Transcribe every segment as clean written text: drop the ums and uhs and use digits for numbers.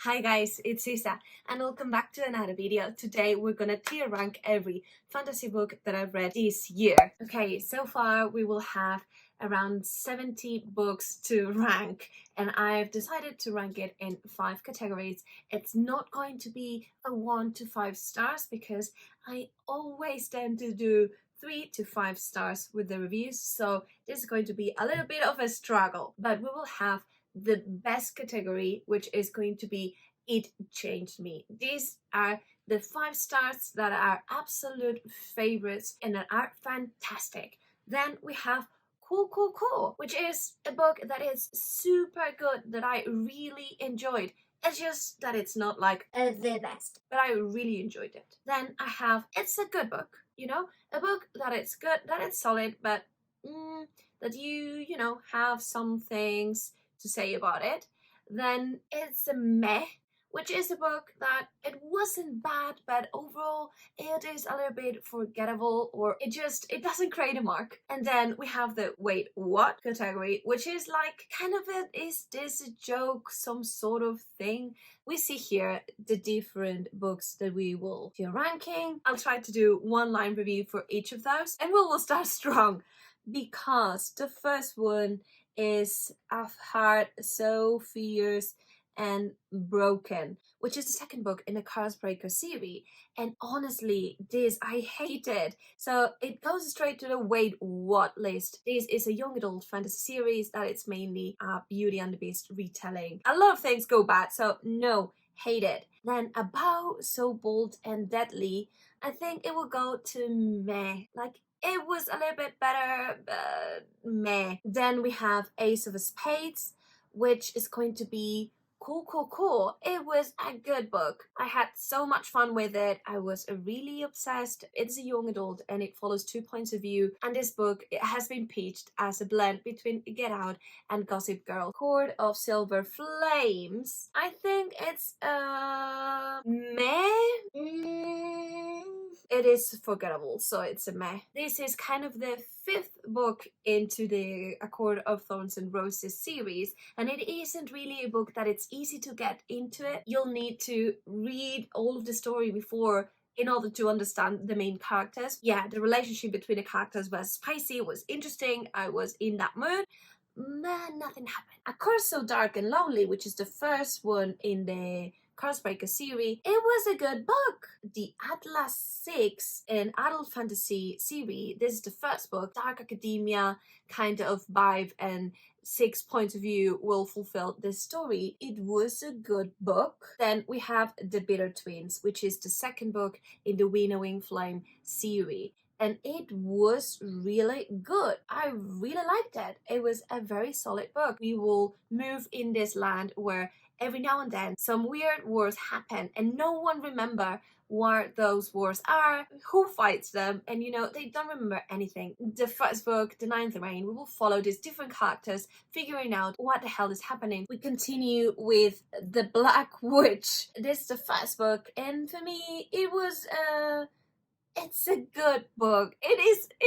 Hi guys, it's Isa and welcome back to another video. Today we're gonna tier rank every fantasy book that I've read this year. Okay, so far we will have around 70 books to rank and I've decided to rank it in 5 categories. It's not going to be a 1 to 5 stars because I always tend to do 3 to 5 stars with the reviews, so this is going to be a little bit of a struggle, but we will have the best category, which is going to be It Changed Me. These are the 5 stars that are absolute favorites and that are fantastic. Then we have Cool, which is a book that is super good that I really enjoyed. It's just that it's not like the best, but I really enjoyed it. Then I have It's a Good Book, a book that it's good, that it's solid, but that you have some things to say about it. Then It's a Meh, which is a book that it wasn't bad, but overall it is a little bit forgettable, or it doesn't create a mark. And then we have the Wait What category, which is like kind of is this a joke, some sort of thing? We see here the different books that we will be ranking. I'll try to do one line review for each of those, and we will start strong because the first one is A Heart So Fierce and Broken, which is the second book in the Carsbreaker series. And honestly, this I hated. So it goes straight to the Wait What list. This is a young adult fantasy series that it's mainly a Beauty and the Beast retelling. A lot of things go bad, so no, hate it. Then A Bow So Bold and Deadly, I think it will go to meh. Like, it was a little bit better, but meh. Then we have Ace of Spades, which is going to be cool. It was a good book. I had so much fun with it. I was really obsessed. It's a young adult and it follows 2 points of view. And this book, it has been pitched as a blend between Get Out and Gossip Girl. Court of Silver Flames, I think it's meh. It is forgettable, so it's a meh. This is kind of the 5th book into the A Court of Thorns and Roses series, and it isn't really a book that it's easy to get into it. You'll need to read all of the story before in order to understand the main characters. Yeah, the relationship between the characters was spicy, it was interesting, I was in that mood. Man, nothing happened. A Curse So Dark and Lonely, which is the first one in the Carsbreaker series, it was a good book. The Atlas 6 in adult fantasy series, this is the first book. Dark academia kind of vibe and 6 points of view will fulfill this story. It was a good book. Then we have The Bitter Twins, which is the second book in the Winnowing Flame series. And it was really good. I really liked it. It was a very solid book. We will move in this land where every now and then some weird wars happen and no one remember what those wars are, who fights them, and they don't remember anything. The first book, The Ninth Reign, we will follow these different characters figuring out what the hell is happening. We continue with The Black Witch. This is the first book, and for me it was it's a good book. It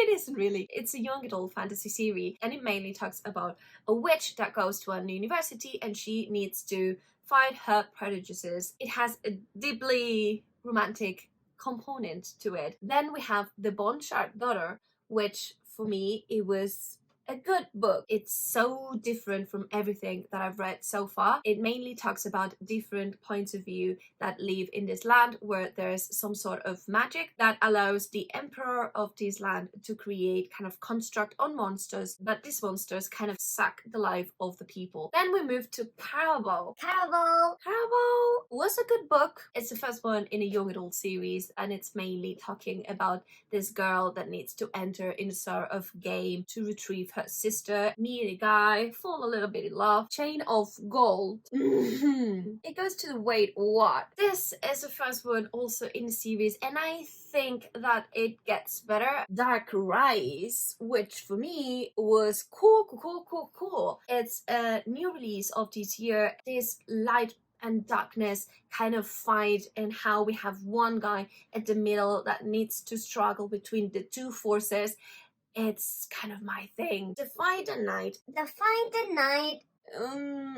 isn't really. It's a young adult fantasy series and it mainly talks about a witch that goes to an university and she needs to fight her prejudices. It has a deeply romantic component to it. Then we have The Bone Shard Daughter, which for me it was a good book. It's so different from everything that I've read so far. It mainly talks about different points of view that live in this land where there's some sort of magic that allows the emperor of this land to create kind of construct on monsters, but these monsters kind of suck the life of the people. Then we move to Carabao was a good book. It's the first one in a young adult series and it's mainly talking about this girl that needs to enter in a sort of game to retrieve her sister, meet a guy, fall a little bit in love. Chain of Gold. It goes to the Wait What. This is the first one also in the series and I think that it gets better. Dark Rise, which for me was cool. It's a new release of this year. This light and darkness kind of fight and how we have one guy at the middle that needs to struggle between the two forces. It's kind of my thing. Defy the Night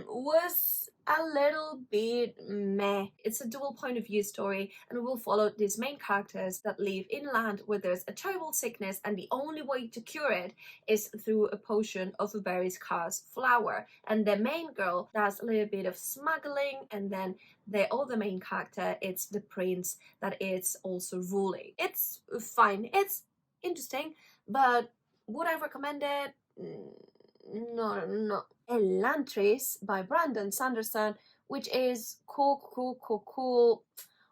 was a little bit meh. It's a dual point of view story, and we will follow these main characters that live in land where there's a terrible sickness, and the only way to cure it is through a potion of a very scarce flower. And the main girl does a little bit of smuggling, and then the other main character, it's the prince that is also ruling. It's fine. It's interesting, but would I recommend it? No. Elantris by Brandon Sanderson, which is cool.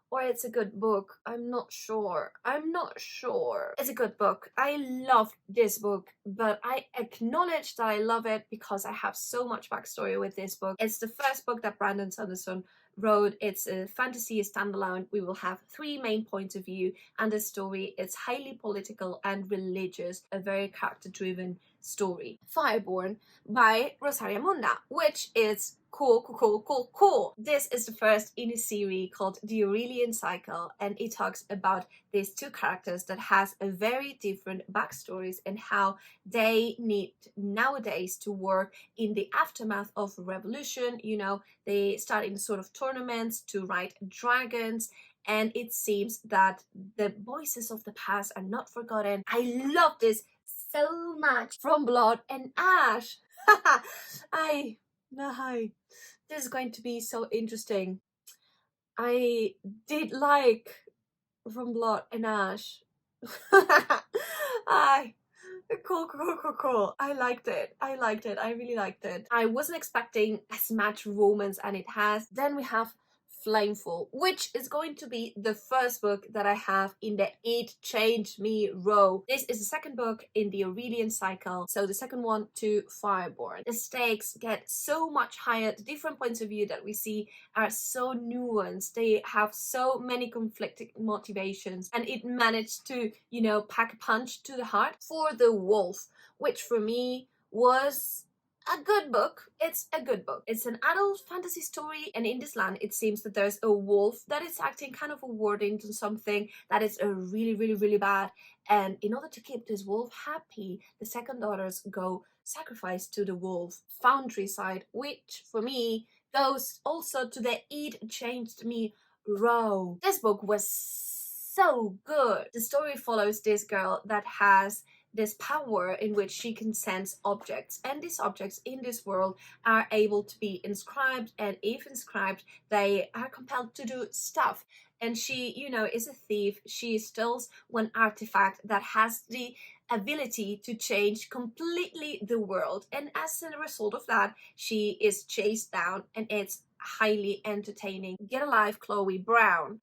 Or it's a good book. I'm not sure. It's a good book. I love this book, but I acknowledge that I love it because I have so much backstory with this book. It's the first book that Brandon Sanderson wrote. It's a fantasy standalone. We will have 3 main points of view, and the story is highly political and religious, a very character driven story. Fireborn by Rosaria Munda, which is cool. This is the first in a series called The Aurelian Cycle, and it talks about these 2 characters that has a very different backstories and how they need nowadays to work in the aftermath of a revolution. You know, they start in sort of tournaments to ride dragons, and it seems that the voices of the past are not forgotten. I love this so much. From Blood and Ash. Hi. This is going to be so interesting. I did like From Blood and Ash. I cool. I liked it. I really liked it. I wasn't expecting as much romance, and it has. Then we have Flameful, which is going to be the first book that I have in the It Changed Me row. This is the second book in the Aurelian Cycle, so the second one to Fireborn. The stakes get so much higher. The different points of view that we see are so nuanced. They have so many conflicting motivations, and it managed to, you know, pack a punch to the heart. For the Wolf, which for me was a good book. It's a good book. It's an adult fantasy story, and in this land it seems that there's a wolf that is acting kind of a warning to something that is a really bad, and in order to keep this wolf happy, the second daughters go sacrifice to the wolf foundry side, which for me goes also to the It Changed Me row. This book was so good. The story follows this girl that has this power in which she can sense objects, and these objects in this world are able to be inscribed, and if inscribed they are compelled to do stuff. And she, you know, is a thief. She steals one artifact that has the ability to change completely the world, and as a result of that she is chased down, and it's highly entertaining. Get a life, Chloe Brown.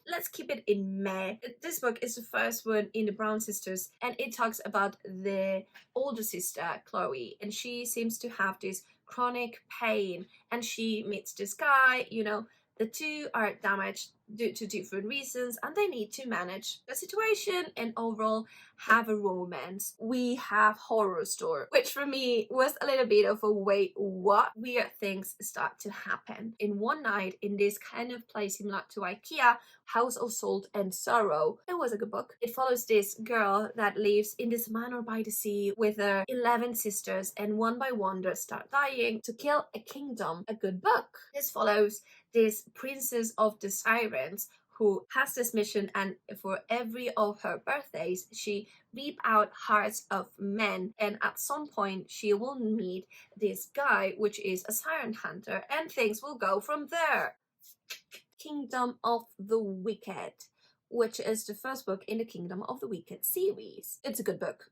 Let's keep it in May. This book is the first one in the Brown sisters, and it talks about the older sister, Chloe, and she seems to have this chronic pain, and she meets this guy. You know, the 2 are damaged due to different reasons, and they need to manage the situation and overall have a romance. We have Horror Store, which for me was a little bit of a wait, what? Weird things start to happen. In one night, in this kind of place similar to IKEA, House of Salt and Sorrow. It was a good book. It follows this girl that lives in this manor by the sea with her 11 sisters, and one by one they start dying to kill a kingdom. A good book. This follows this princess of the sirens who has this mission, and for every of her birthdays she reap out hearts of men, and at some point she will meet this guy which is a siren hunter, and things will go from there. Kingdom of the Wicked, which is the first book in the Kingdom of the Wicked series. It's a good book.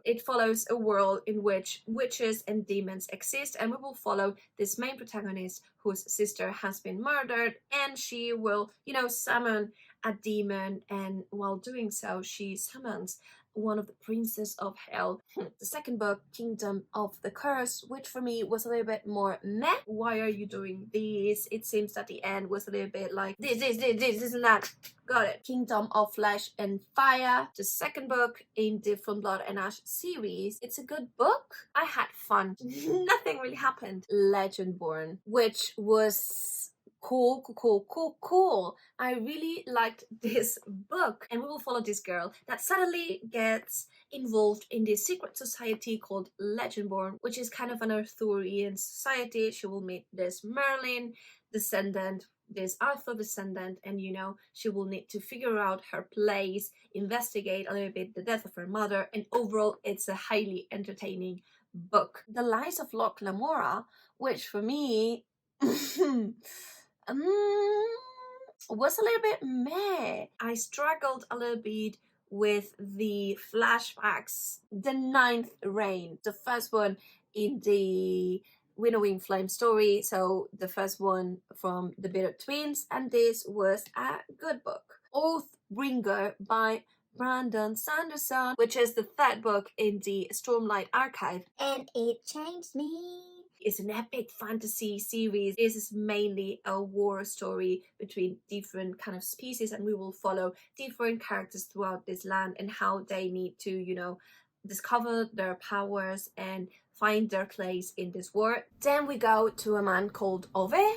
It follows a world in which witches and demons exist, and we will follow this main protagonist whose sister has been murdered, and she will, you know, summon a demon, and while doing so she summons one of the princes of hell. The second book, Kingdom of the Curse, which for me was a little bit more meh. Why are you doing this? It seems that the end was a little bit like this and that. Got it. Kingdom of Flesh and Fire, the second book in the From Blood and Ash series. It's a good book. I had fun. Nothing really happened. Legendborn, which was cool. I really liked this book, and we will follow this girl that suddenly gets involved in this secret society called Legendborn, which is kind of an Arthurian society. She will meet this Merlin descendant, this Arthur descendant, and she will need to figure out her place, investigate a little bit the death of her mother, and overall it's a highly entertaining book. The Lies of Locke Lamora, which for me was a little bit meh. I struggled a little bit with the flashbacks. The Ninth Reign, the first one in the Winnowing Flame story, so the first one from the Bitter Twins, and this was a good book. Oathbringer by Brandon Sanderson, which is the third book in the Stormlight archive, and it changed me. It's an epic fantasy series. This is mainly a war story between different kind of species, and we will follow different characters throughout this land and how they need to, discover their powers and find their place in this war. Then we go to a man called Ovi.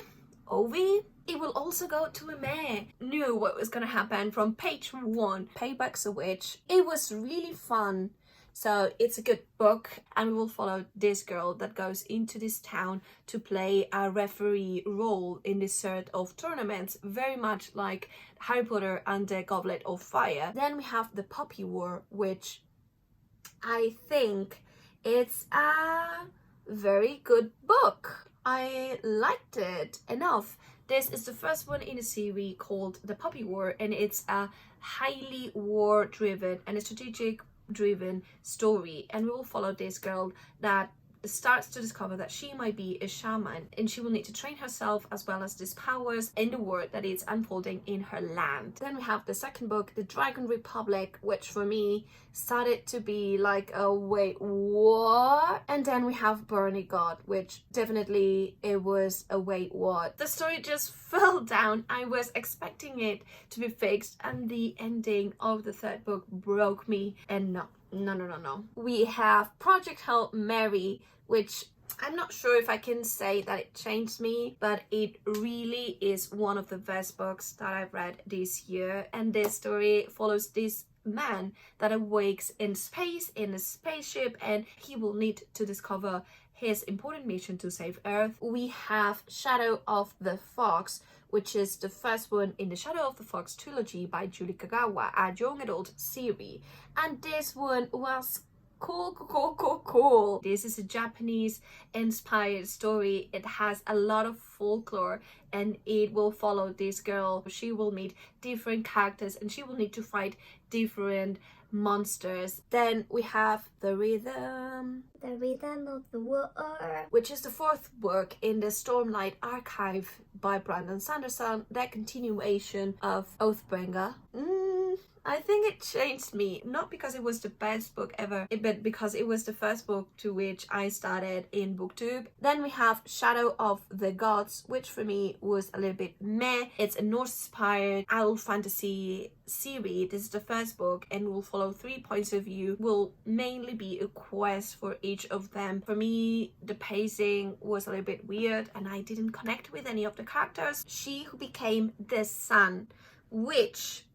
It will also go to a man. Knew what was gonna happen from page 1. Payback's a Witch. It was really fun. So it's a good book, and we will follow this girl that goes into this town to play a referee role in this sort of tournaments, very much like Harry Potter and the Goblet of Fire. Then we have the Poppy War, which I think it's a very good book. I liked it enough. This is the first one in a series called The Poppy War, and it's a highly war-driven and a strategic-driven story. And we will follow this girl that starts to discover that she might be a shaman, and she will need to train herself as well as these powers in the war that is unfolding in her land. Then we have the second book, The Dragon Republic, which for me started to be like a wait, what? And then we have Burning God, which definitely it was a wait, what? The story just fell down. I was expecting it to be fixed, and the ending of the third book broke me, and no. We have Project Hail Mary, which I'm not sure if I can say that it changed me, but it really is one of the best books that I've read this year. And this story follows this man that awakes in space in a spaceship, and he will need to discover his important mission to save Earth. We have Shadow of the Fox, which is the first one in the Shadow of the Fox trilogy by Julie Kagawa, a young adult series. And this one was cool. This is a Japanese inspired story. It has a lot of folklore, and it will follow this girl. She will meet different characters, and she will need to fight different monsters. Then we have The Rhythm of the War, which is the fourth book in the Stormlight archive by Brandon Sanderson, the continuation of Oathbringer. I think it changed me, not because it was the best book ever, but because it was the first book to which I started in BookTube. Then we have Shadow of the Gods, which for me was a little bit meh. It's a Norse-inspired adult fantasy series. This is the first book, and will follow 3 points of view. Will mainly be a quest for each of them. For me, the pacing was a little bit weird, and I didn't connect with any of the characters. She Who Became the Sun, which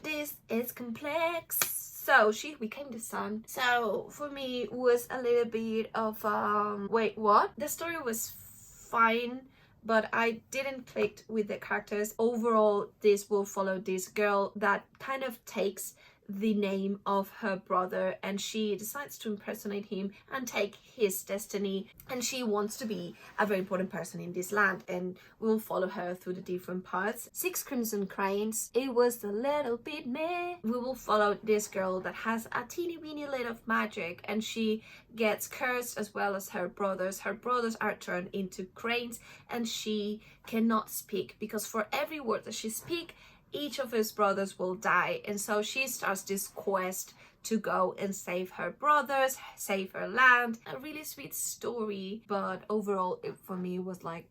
this is complex. So She Who Became the Sun, so for me was a little bit of wait, what? The story was fine, but I didn't click with the characters. Overall, this will follow this girl that kind of takes the name of her brother, and she decides to impersonate him and take his destiny, and she wants to be a very important person in this land, and we'll follow her through the different parts. Six Crimson Cranes, it was a little bit meh. We will follow this girl that has a teeny weeny little of magic, and she gets cursed as well as her brothers. Her brothers are turned into cranes, and she cannot speak, because for every word that she speaks, each of his brothers will die. And so she starts this quest to go and save her brothers, save her land. A really sweet story, but overall it for me was like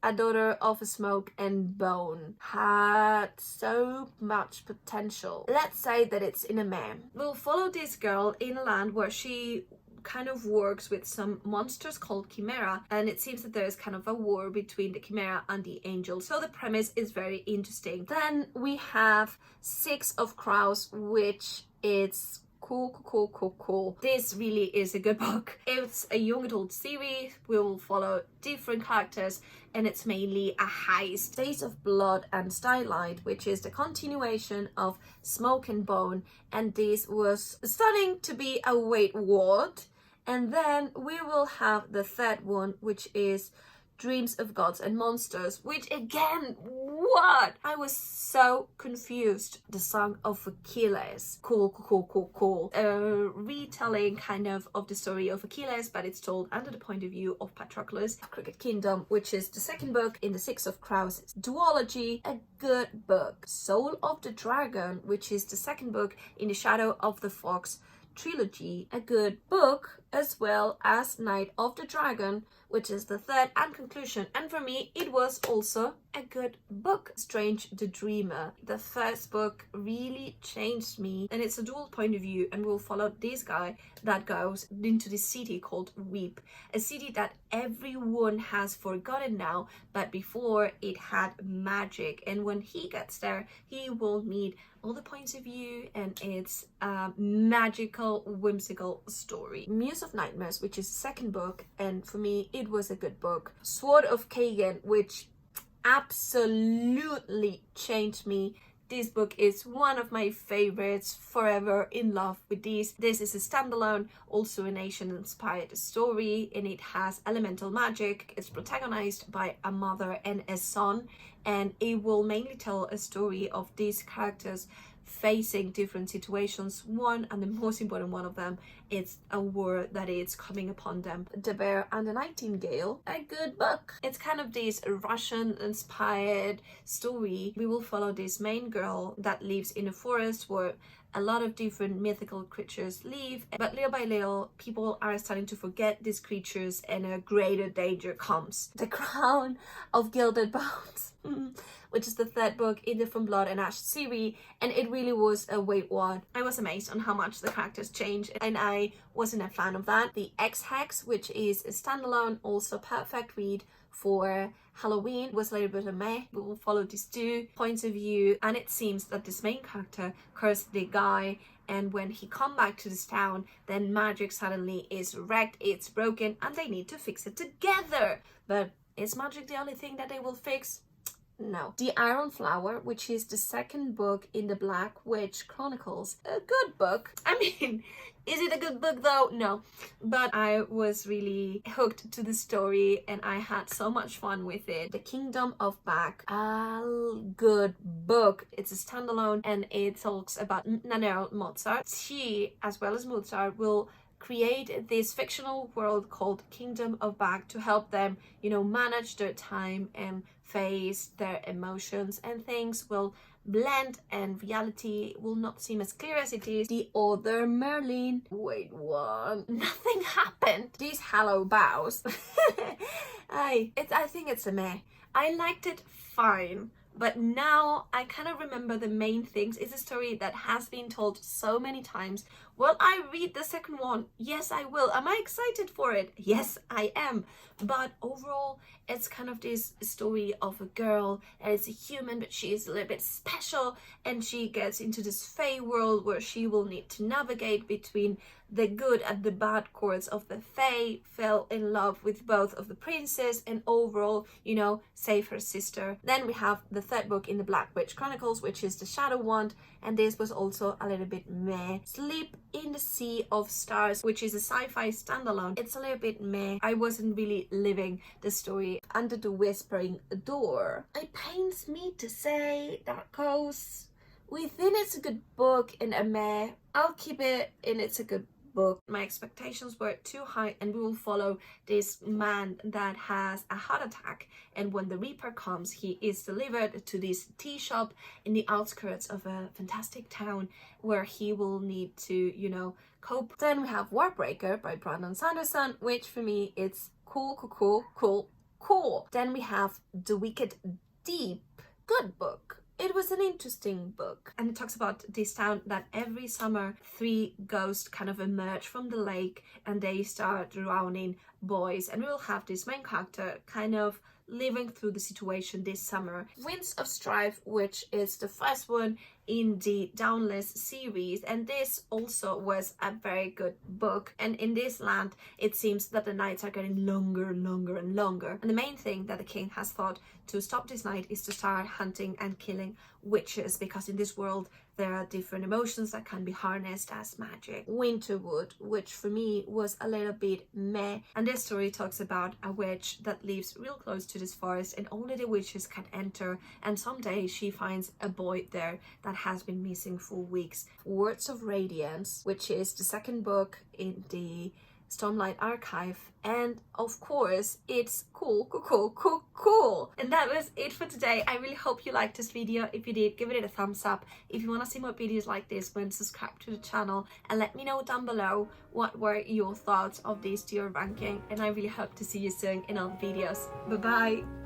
A Daughter of Smoke and Bone. Had so much potential. Let's say that it's in a man. We'll follow this girl in a land where she kind of works with some monsters called Chimera, and it seems that there's kind of a war between the Chimera and the Angel. So the premise is very interesting. Then we have Six of Crows, which is cool. This really is a good book. It's a young adult series. We will follow different characters, and it's mainly a heist. Days of Blood and Starlight, which is the continuation of Smoke and Bone, and this was starting to be a wait what. And then we will have the third one, which is Dreams of Gods and Monsters, which again, what? I was so confused. The Song of Achilles. Cool. A retelling kind of the story of Achilles, but it's told under the point of view of Patroclus. Crooked Kingdom, which is the second book in the Six of Crows duology, a good book. Soul of the Dragon, which is the second book in the Shadow of the Fox trilogy, a good book, as well as Night of the Dragon, which is the third and conclusion, and for me it was also a good book. Strange the Dreamer, the first book really changed me, and it's a dual point of view, and we'll follow this guy that goes into this city called Weep, a city that everyone has forgotten now, but before it had magic, and when he gets there he will meet all the points of view, and it's a magical, whimsical story. Muse of Nightmares, which is the second book, and for me it was a good book. Sword of Kagan, which absolutely changed me. This book is one of my favorites, forever in love with these. This is a standalone, also an Asian-inspired story, and it has elemental magic. It's protagonized by a mother and a son, and it will mainly tell a story of these characters facing different situations. One, and the most important one of them, it's a war that is coming upon them. The Bear and the Nightingale, a good book. It's kind of this Russian inspired story. We will follow this main girl that lives in a forest where a lot of different mythical creatures live, but little by little people are starting to forget these creatures, and a greater danger comes. The Crown of Gilded Bones, which is the third book in the From Blood and Ash series, and it really was a wait what. I was amazed on how much the characters changed, and I wasn't a fan of that. The X-Hex, which is a standalone, also perfect read for Halloween, was a little bit of meh. We will follow these two points of view, and it seems that this main character cursed the guy, and when he come back to this town, then magic suddenly is wrecked, it's broken, and they need to fix it together. But is magic the only thing that they will fix? No. The Iron Flower, which is the second book in the Black Witch Chronicles, a good book. I mean, is it a good book though? No. But I was really hooked to the story, and I had so much fun with it. The Kingdom of Back, a good book. It's a standalone, and it talks about Nannerl Mozart. She, as well as Mozart, will create this fictional world called Kingdom of Back to help them, manage their time and face their emotions, and things will blend and reality will not seem as clear as it is. The Other Merlin. Wait, what? Nothing happened. These Hollow Bows. I think it's a meh. I liked it fine, but now I kind of remember the main things. It's a story that has been told so many times. Will I read the second one? Yes, I will. Am I excited for it? Yes, I am. But overall, it's kind of this story of a girl, and it's a human, but she is a little bit special, and she gets into this fae world where she will need to navigate between the good and the bad courts of the fae, fell in love with both of the princes, and overall, save her sister. Then we have the third book in the Black Witch Chronicles, which is the Shadow Wand, and this was also a little bit meh. Sleep in the Sea of Stars, which is a sci-fi standalone. It's a little bit meh. I wasn't really living the story. Under the Whispering Door, it pains me to say that goes within. It's a good book and a meh. I'll keep it in it's a good book. My expectations were too high, and we will follow this man that has a heart attack, and when the Reaper comes, he is delivered to this tea shop in the outskirts of a fantastic town where he will need to, cope. Then we have Warbreaker by Brandon Sanderson, which for me it's cool. Then we have The Wicked Deep, good book. It was an interesting book, and it talks about this town that every summer 3 ghosts kind of emerge from the lake and they start drowning boys, and we'll have this main character kind of living through the situation this summer. Winds of Strife, which is the first one in the Downless series, and this also was a very good book. And in this land it seems that the nights are getting longer and longer and longer, and the main thing that the king has thought to stop this night is to start hunting and killing witches, because in this world there are different emotions that can be harnessed as magic. Winterwood, which for me was a little bit meh, and this story talks about a witch that lives real close to this forest and only the witches can enter, and someday she finds a boy there that has been missing for weeks. Words of Radiance, which is the second book in the Stormlight Archive, and of course it's cool. And that was it for today. I really hope you liked this video. If you did, give it a thumbs up. If you want to see more videos like this, then subscribe to the channel and let me know down below what were your thoughts of this tier ranking, and I really hope to see you soon in other videos. Bye bye.